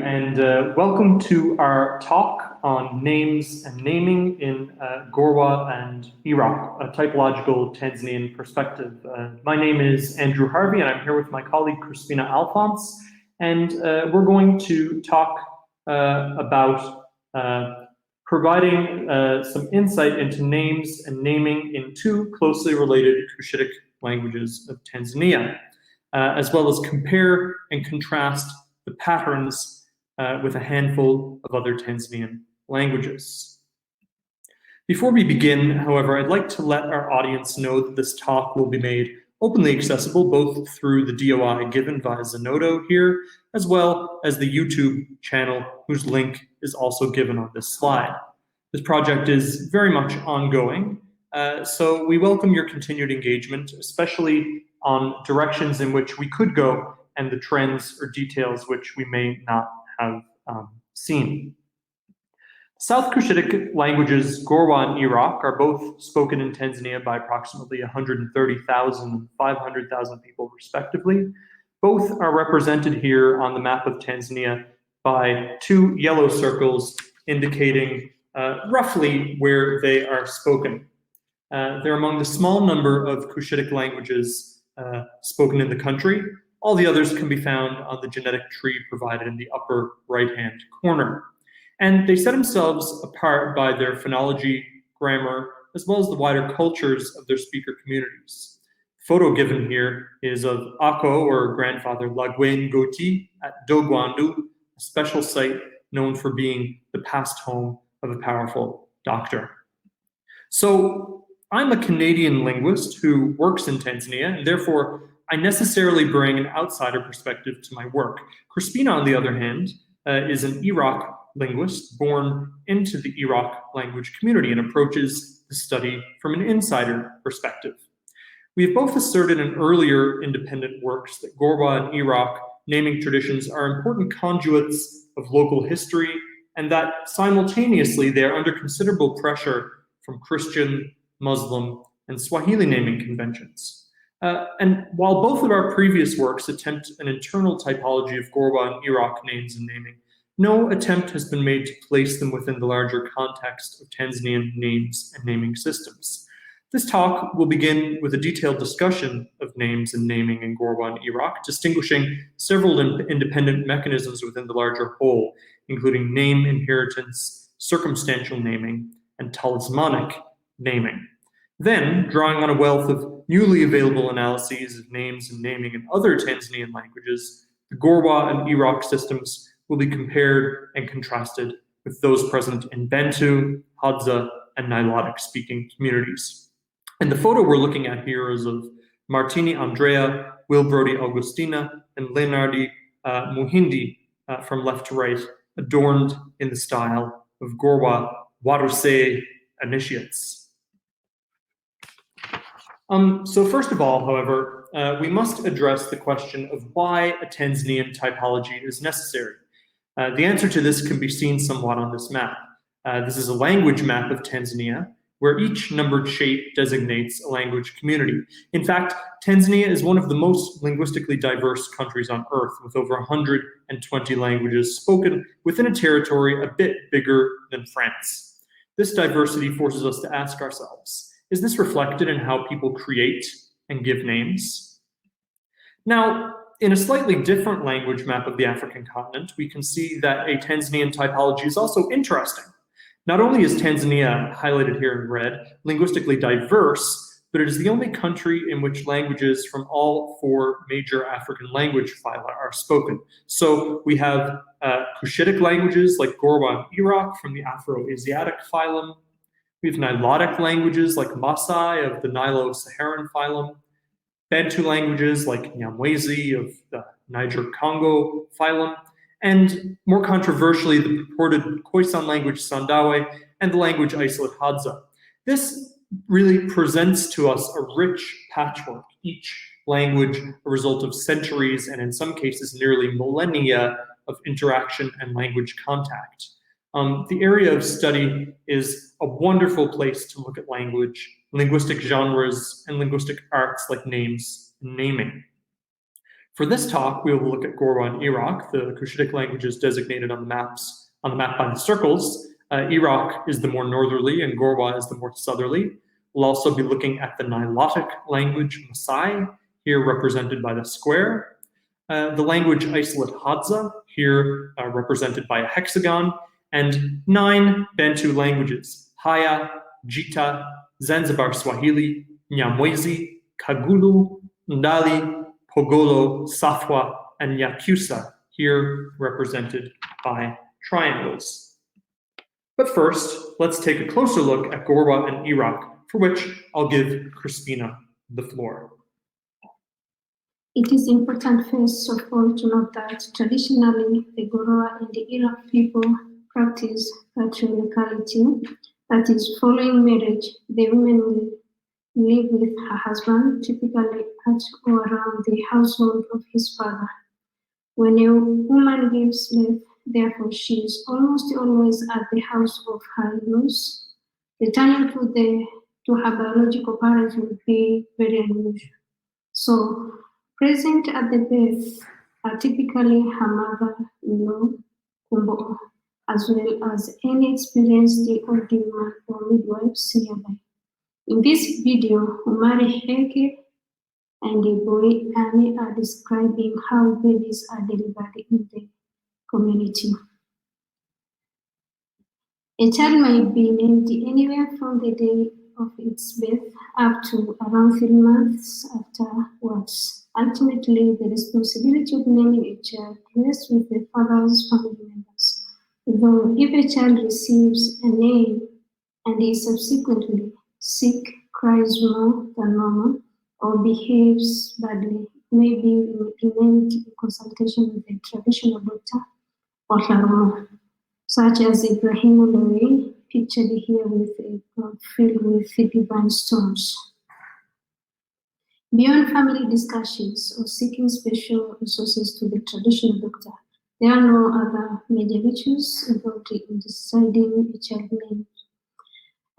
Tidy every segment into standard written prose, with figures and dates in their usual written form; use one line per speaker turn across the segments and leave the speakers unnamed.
and welcome to our talk on names and naming in Gorwa and Iraq, a typological Tanzanian perspective. My name is Andrew Harvey, and I'm here with my colleague Crispina Alphonse, and we're going to talk about providing some insight into names and naming in two closely related Cushitic languages of Tanzania, as well as compare and contrast the patterns with a handful of other Tanzanian languages. Before we begin, however, I'd like to let our audience know that this talk will be made openly accessible both through the DOI given via Zenodo here, as well as the YouTube channel, whose link is also given on this slide. This project is very much ongoing, so we welcome your continued engagement, especially on directions in which we could go and the trends or details which we may not have seen. South Cushitic languages, Gorwa and Iraq, are both spoken in Tanzania by approximately 130,000 and 500,000 people respectively. Both are represented here on the map of Tanzania by two yellow circles indicating roughly where they are spoken. They're among the small number of Cushitic languages spoken in the country. All the others can be found on the genetic tree provided in the upper right-hand corner. And they set themselves apart by their phonology, grammar, as well as the wider cultures of their speaker communities. The photo given here is of Ako, or grandfather Lagwen Goti, at Dogwandu, a special site known for being the past home of a powerful doctor. So I'm a Canadian linguist who works in Tanzania, and therefore I necessarily bring an outsider perspective to my work. Crispina, on the other hand, is an Iraq linguist born into the Iraq language community and approaches the study from an insider perspective. We have both asserted in earlier independent works that Gorwa and Iraq naming traditions are important conduits of local history, and that simultaneously they are under considerable pressure from Christian, Muslim, and Swahili naming conventions. And while both of our previous works attempt an internal typology of Gorwa and Iraq names and naming, no attempt has been made to place them within the larger context of Tanzanian names and naming systems. This talk will begin with a detailed discussion of names and naming in Gorwa and Iraq, distinguishing several independent mechanisms within the larger whole, including name inheritance, circumstantial naming, and talismanic naming. Then, drawing on a wealth of newly available analyses of names and naming in other Tanzanian languages, the Gorwa and Iraq systems will be compared and contrasted with those present in Bantu, Hadza, and Nilotic-speaking communities. And the photo we're looking at here is of Martini Andrea, Wilbrody Augustina, and Leonardi Muhindi from left to right, adorned in the style of Gorwa Waruse initiates. So first of all, however, we must address the question of why a Tanzanian typology is necessary. The answer to this can be seen somewhat on this map. This is a language map of Tanzania, where each numbered shape designates a language community. In fact, Tanzania is one of the most linguistically diverse countries on Earth, with over 120 languages spoken within a territory a bit bigger than France. This diversity forces us to ask ourselves, is this reflected in how people create and give names? Now, in a slightly different language map of the African continent, we can see that a Tanzanian typology is also interesting. Not only is Tanzania, highlighted here in red, linguistically diverse, but it is the only country in which languages from all four major African language phyla are spoken. So we have Cushitic languages like Gorwa and Iraq from the Afro-Asiatic phylum. We have Nilotic languages like Maasai of the Nilo-Saharan phylum, Bantu languages like Nyamwezi of the Niger-Congo phylum, and more controversially, the purported Khoisan language Sandawe and the language isolate Hadza. This really presents to us a rich patchwork, each language a result of centuries and in some cases nearly millennia of interaction and language contact. The area of study is a wonderful place to look at language, linguistic genres, and linguistic arts like names and naming. For this talk, we will look at Gorwa and Iraq, the Cushitic languages designated on the map by the circles. Iraq is the more northerly and Gorwa is the more southerly. We'll also be looking at the Nilotic language Masai, here represented by the square. The language isolate Hadza, here represented by a hexagon, and 9 Bantu languages, Haya, Jita, Zanzibar Swahili, Nyamwezi, Kagulu, Ndali, Pogolo, Safwa, and Nyakyusa, here represented by triangles. But first, let's take a closer look at Gorwa and Iraq, for which I'll give Crispina the floor.
It is important first of all to note that traditionally the Gorwa and the Iraq people practice patriarchality, that is, following marriage, the woman will live with her husband, typically at or around the household of his father. When a woman gives birth, therefore, she is almost always at the house of her in-laws. Returning to her biological parents would be very unusual. So, present at the birth are typically her mother-in-law, Kumbo, as well as any experienced OD woman or midwives nearby. In this video, Umari Heke and the boy Annie are describing how babies are delivered in the community. A child might be named anywhere from the day of its birth up to around 3 months afterwards. Ultimately, the responsibility of naming a child rests with the father's family members. Though if a child receives a name and is subsequently sick, cries more than normal, or behaves badly, may be renamed in consultation with a traditional doctor or Laromo, such as Ibrahim Ulari, pictured here with a pot filled with divine stones. Beyond family discussions or seeking special resources to the traditional doctor, there are no other major rituals involved in deciding a child's name.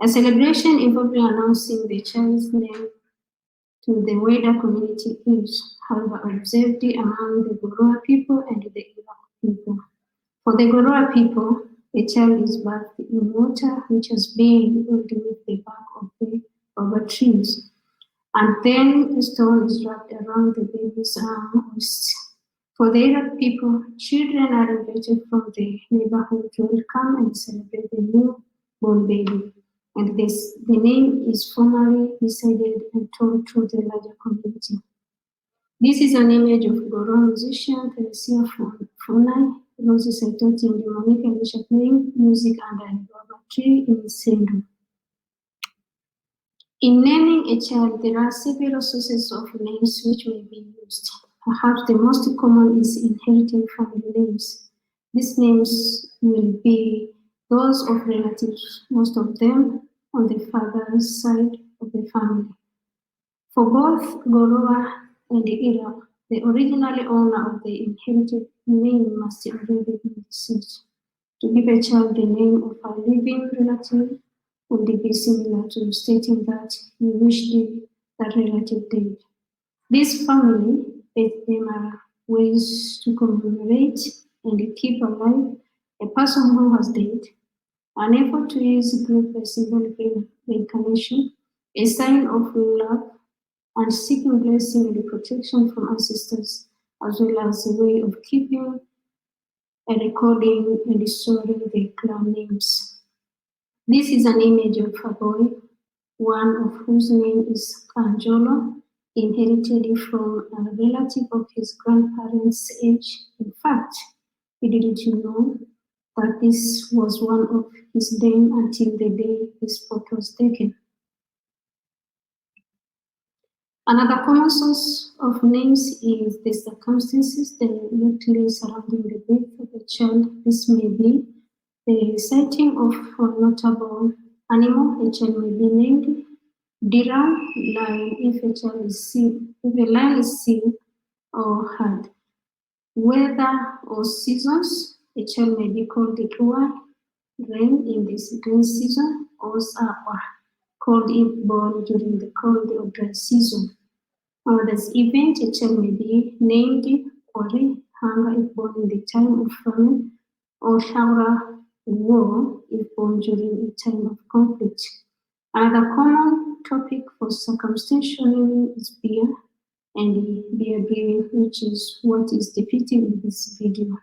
A celebration involving announcing the child's name to the wider community is, however, observed among the Gorwa people and the Iraq people. For the Gorwa people, a child is bathed in water which has been underneath the bark of the rubber trees, and then a stone is wrapped around the baby's arm or wrist. For the Iraq people, children are invited from the neighborhood to welcome and celebrate the newborn baby, and the name is formally decided and told to the larger community. This is an image of Gorwa musician Theresia Funai, Rosie Saitoti, and Monica Elisha playing music under a guava tree in Sendu. In naming a child, there are several sources of names which may be used. Perhaps the most common is inheriting family names. These names will be those of relatives, most of them on the father's side of the family. For both Gorwa and Iraq, the original owner of the inherited name must already be deceased. To give a child the name of a living relative would be similar to stating that you wish that relative dead. This family, there are ways to commemorate and keep alive a person who has died, an effort to use grief by symbolic reincarnation, a sign of love, and seeking blessing and protection from ancestors, as well as a way of keeping and recording and storing the clan names. This is an image of a boy, one of whose name is Kanjolo, inherited from a relative of his grandparents' age. In fact, he didn't know that this was one of his names until the day his photo was taken. Another common source of names is the circumstances directly surrounding the birth of a child. This may be the sighting of a notable animal. A child may be named Dira, lion, if a child is seen, if a lion is seen or heard. Weather or seasons, a child may be called Ikua, rain in this green season, or Sawa, called if born during the cold or dry season. This event, a child may be named Kore, hunger if born in the time of famine, or Shaura, war if born during a time of conflict. Another common topic for circumstantial naming is beer and beer brewing, which is what is depicted in this video.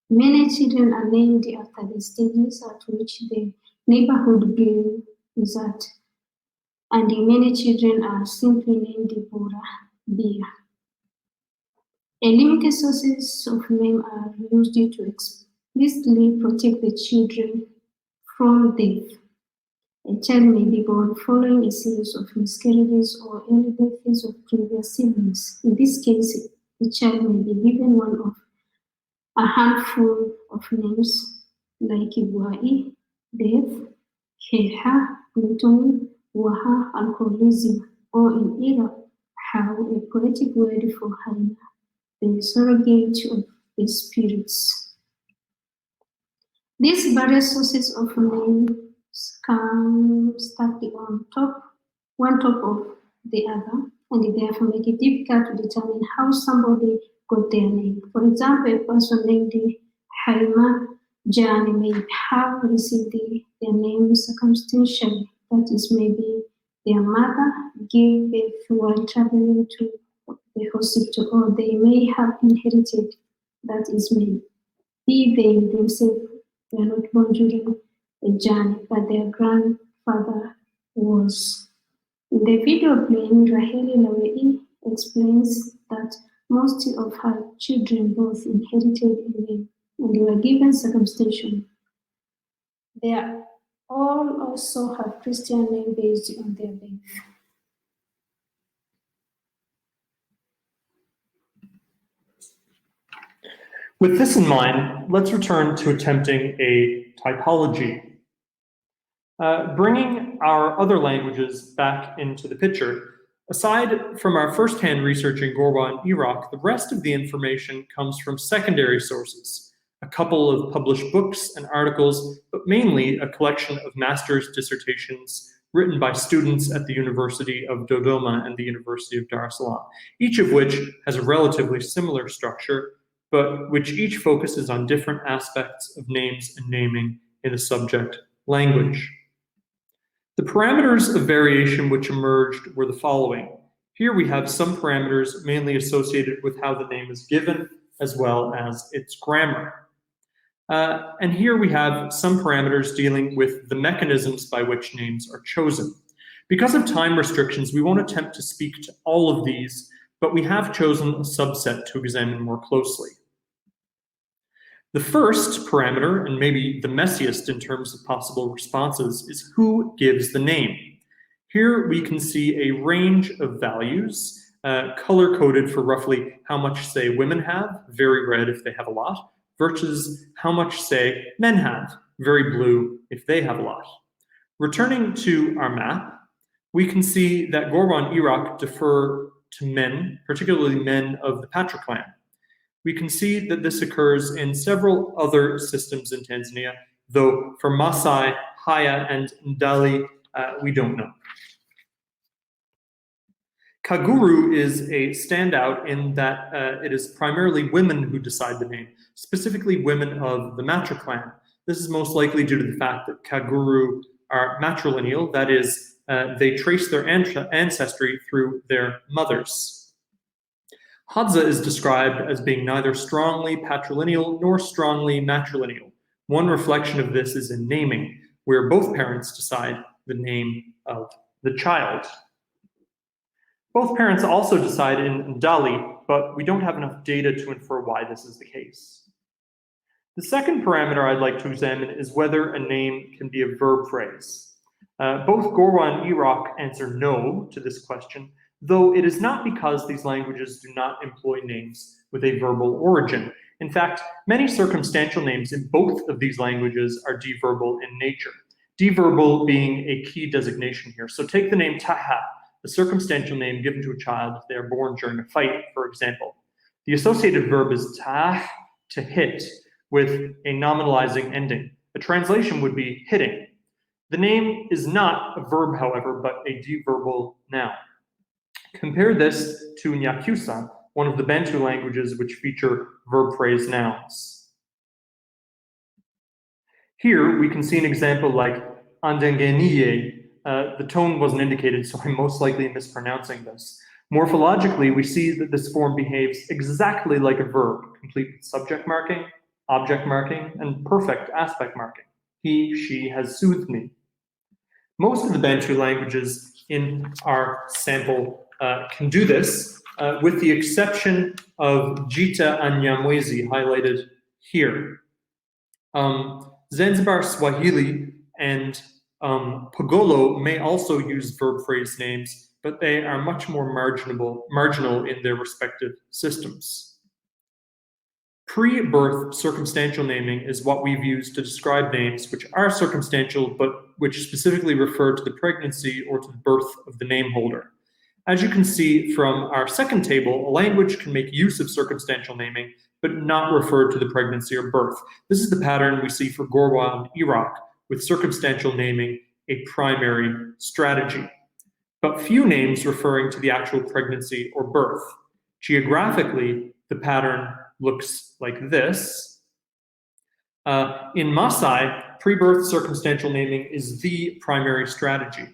Many children are named after the stages at which the neighborhood brew is at, and many children are simply named Bora, beer. Limited sources of name are used to explicitly protect the children from death. A child may be born following a series of miscarriages or early deaths of previous siblings. In this case, the child may be given one of a handful of names like Ibuai, death, Heha, gluttony, Waha, alcoholism, or in Iraq, how a poetic word for Haina, the surrogate of the spirits. These various sources of names come stacked one top of the other, and therefore make it difficult to determine how somebody got their name. For example, a person named Haima Jani may have received their name circumstantially. That is, maybe their mother gave birth while traveling to the hospital, or they may have inherited. That is, maybe they themselves were not born during a journey, but their grandfather was. In the video playing, Raheli Lawei explains that most of her children both inherited a name and were given circumstantial. They all also have Christian name based on their birth.
With this in mind, let's return to attempting a typology. Bringing our other languages back into the picture, aside from our first-hand research in Gorwa and Iraq, the rest of the information comes from secondary sources, a couple of published books and articles, but mainly a collection of master's dissertations written by students at the University of Dodoma and the University of Dar es Salaam, each of which has a relatively similar structure, but which each focuses on different aspects of names and naming in a subject language. The parameters of variation which emerged were the following. Here we have some parameters mainly associated with how the name is given, as well as its grammar. And here we have some parameters dealing with the mechanisms by which names are chosen. Because of time restrictions, we won't attempt to speak to all of these, but we have chosen a subset to examine more closely. The first parameter, and maybe the messiest in terms of possible responses, is who gives the name. Here we can see a range of values, color-coded for roughly how much, say, women have, very red if they have a lot, versus how much, say, men have, very blue if they have a lot. Returning to our map, we can see that Gorwa and Iraq defer to men, particularly men of the Patra clan. We can see that this occurs in several other systems in Tanzania, though for Maasai, Haya, and Ndali, we don't know. Kaguru is a standout in that it is primarily women who decide the name, specifically women of the Matra clan. This is most likely due to the fact that Kaguru are matrilineal, that is, they trace their ancestry through their mothers. Hadza is described as being neither strongly patrilineal nor strongly matrilineal. One reflection of this is in naming, where both parents decide the name of the child. Both parents also decide in Ndali, but we don't have enough data to infer why this is the case. The second parameter I'd like to examine is whether a name can be a verb phrase. Both Gorwa and Iraq answer no to this question, though it is not because these languages do not employ names with a verbal origin. In fact, many circumstantial names in both of these languages are deverbal in nature, deverbal being a key designation here. So take the name Taha, the circumstantial name given to a child if they are born during a fight, for example. The associated verb is tah, to hit, with a nominalizing ending. A translation would be hitting. The name is not a verb, however, but a deverbal noun. Compare this to Nyakyusa, one of the Bantu languages which feature verb phrase nouns. Here we can see an example like andengeniye. The tone wasn't indicated, so I'm most likely mispronouncing this. Morphologically, we see that this form behaves exactly like a verb, complete with subject marking, object marking, and perfect aspect marking. He, she has soothed me. Most of the Bantu languages in our sample can do this, with the exception of Jita and Nyamwezi highlighted here. Zanzibar Swahili and Pagolo may also use verb phrase names, but they are much more marginal in their respective systems. Pre-birth circumstantial naming is what we've used to describe names which are circumstantial, but which specifically refer to the pregnancy or to the birth of the name holder. As you can see from our second table, a language can make use of circumstantial naming, but not refer to the pregnancy or birth. This is the pattern we see for Gorwa and Iraq, with circumstantial naming a primary strategy, but few names referring to the actual pregnancy or birth. Geographically, the pattern looks like this. In Maasai, pre-birth circumstantial naming is the primary strategy.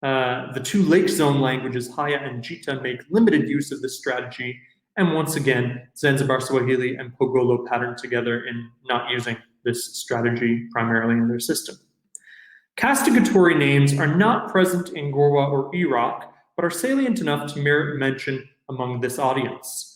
The two lake zone languages, Haya and Jita, make limited use of this strategy, and once again, Zanzibar Swahili and Pogolo pattern together in not using this strategy primarily in their system. Castigatory names are not present in Gorwa or Iraq, but are salient enough to merit mention among this audience.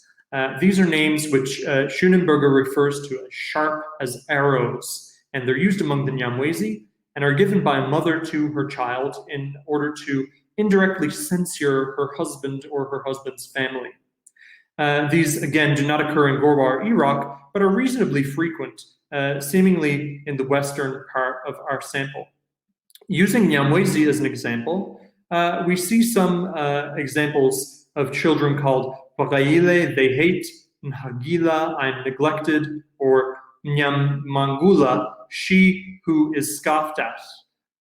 These are names which Schoenenberger refers to as sharp as arrows, and they're used among the Nyamwezi and are given by a mother to her child in order to indirectly censure her husband or her husband's family. These, again, do not occur in Gorwa or Iraq, but are reasonably frequent, seemingly in the western part of our sample. Using Nyamwezi as an example, we see some examples of children called Bagaile, they hate, Nhagila, I'm neglected, or Nyamangula, she who is scoffed at.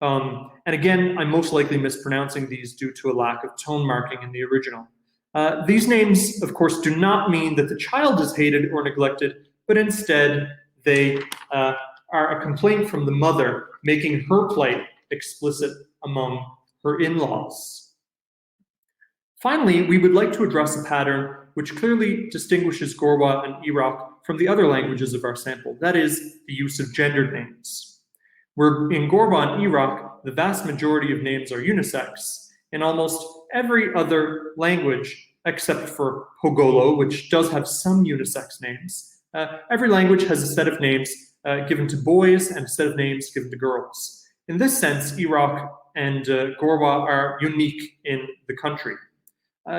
And again, I'm most likely mispronouncing these due to a lack of tone marking in the original. These names, of course, do not mean that the child is hated or neglected, but instead they are a complaint from the mother, making her plight explicit among her in-laws. Finally, we would like to address a pattern which clearly distinguishes Gorwa and Iraq from the other languages of our sample, that is, the use of gendered names. Where in Gorwa and Iraq, the vast majority of names are unisex. In almost every other language, except for Pogolo, which does have some unisex names, every language has a set of names given to boys and a set of names given to girls. In this sense, Iraq and Gorwa are unique in the country.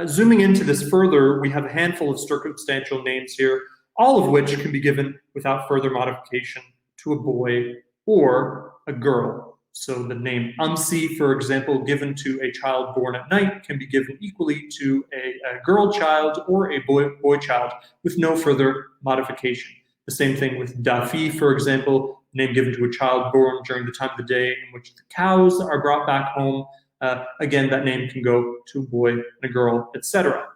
Zooming into this further, we have a handful of circumstantial names here, all of which can be given without further modification to a boy or a girl. So the name Amsi, for example, given to a child born at night can be given equally to a girl child or a boy child with no further modification. The same thing with Dafi, for example, name given to a child born during the time of the day in which the cows are brought back home. Again, that name can go to a boy and a girl, etc.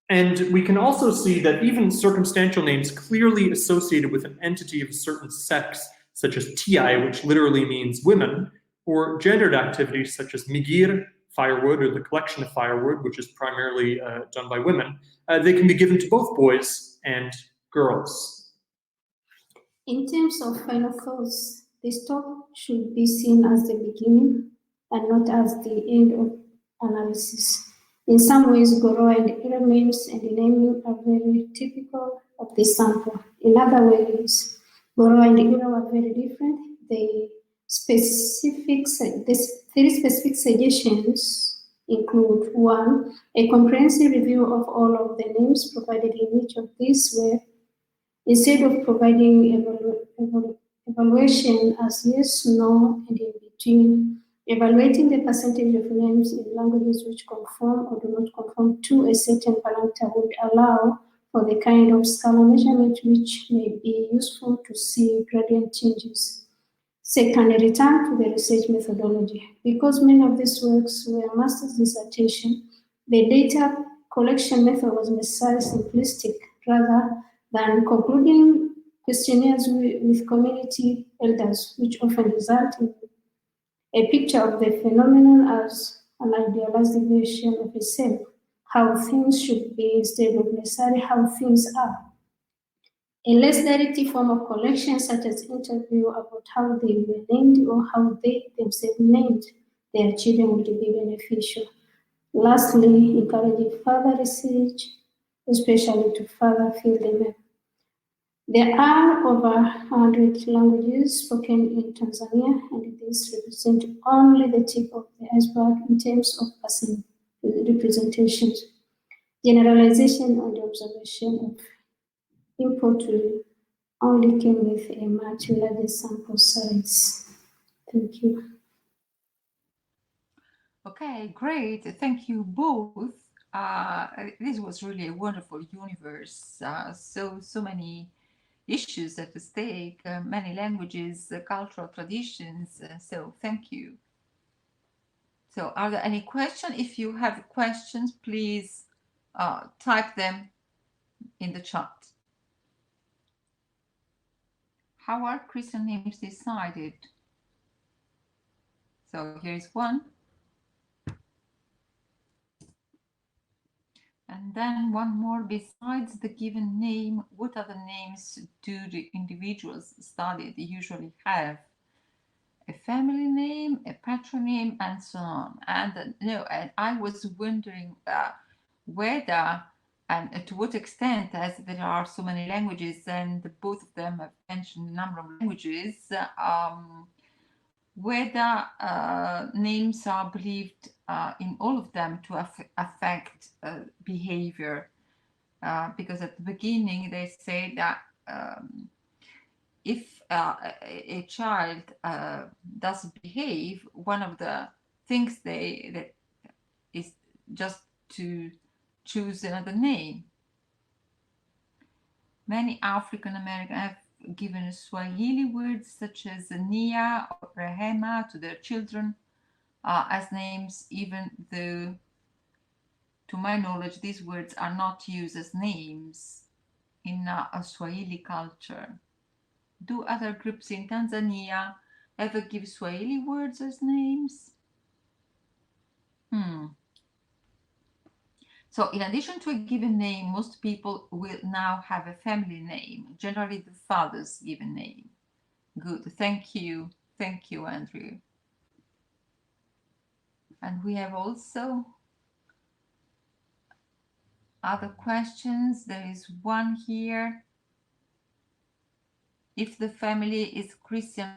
And we can also see that even circumstantial names clearly associated with an entity of a certain sex, such as Tiai, which literally means women, or gendered activities such as Migir, firewood, or the collection of firewood, which is primarily done by women, they can be given to both boys and girls.
In terms of final thoughts, this talk should be seen as the beginning and not as the end of analysis. In some ways, Gorwa and Ira names and the naming are very typical of the sample. In other ways, Gorwa and Ira are very different. The three specific suggestions include: 1, a comprehensive review of all of the names provided in each of these, where instead of providing evaluation as yes, no, and in between, evaluating the percentage of names in languages which conform or do not conform to a certain parameter would allow for the kind of scalar measurement which may be useful to see gradient changes. Second, a return to the research methodology. Because many of these works were master's dissertation, the data collection method was necessarily simplistic rather than concluding questionnaires with community elders, which often result in a picture of the phenomenon as an idealized version of itself, how things should be instead of necessarily how things are. A less direct form of collection, such as interview about how they were named or how they themselves named their children, would be beneficial. Lastly, encouraging further research, especially to further fill the map. There are over 100 languages spoken in Tanzania, and this represents only the tip of the iceberg in terms of person representations. Generalization and observation of import will only came with a much larger sample size. Thank you.
Okay, great. Thank you both. This was really a wonderful universe. So many issues at stake, many languages, cultural traditions. So thank you. So are there any questions? If you have questions, please type them in the chat. How are Christian names decided? So here is one. And then one more. Besides the given name, what other names do the individuals studied usually have? A family name, a patronym, and so on. And and I was wondering whether and to what extent, as there are so many languages, and both of them have mentioned a number of languages, whether names are believed in all of them to affect behavior. Because at the beginning they say that if a child doesn't behave, one of the things that is just to choose another name. Many African Americans have given Swahili words such as Nia or Rehema to their children as names, even though, to my knowledge, these words are not used as names in a Swahili culture. Do other groups in Tanzania ever give Swahili words as names? So in addition to a given name, most people will now have a family name, generally the father's given name. Good, thank you. Thank you, Andrew. And we have also other questions. There is one here. If the family is Christian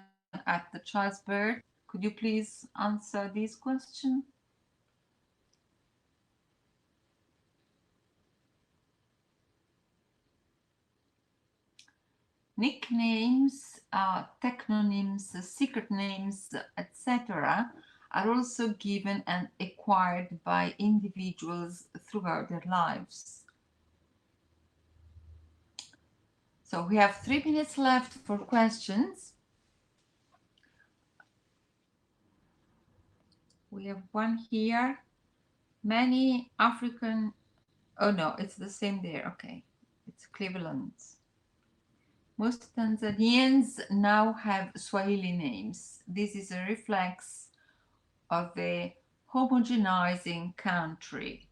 at the child's birth, could you please answer this question? Nicknames, technonyms, secret names, etc. are also given and acquired by individuals throughout their lives. So we have 3 minutes left for questions. We have one here. Many African, oh no, it's the same there, okay. It's Cleveland. Most Tanzanians now have Swahili names. This is a reflex of a homogenizing country.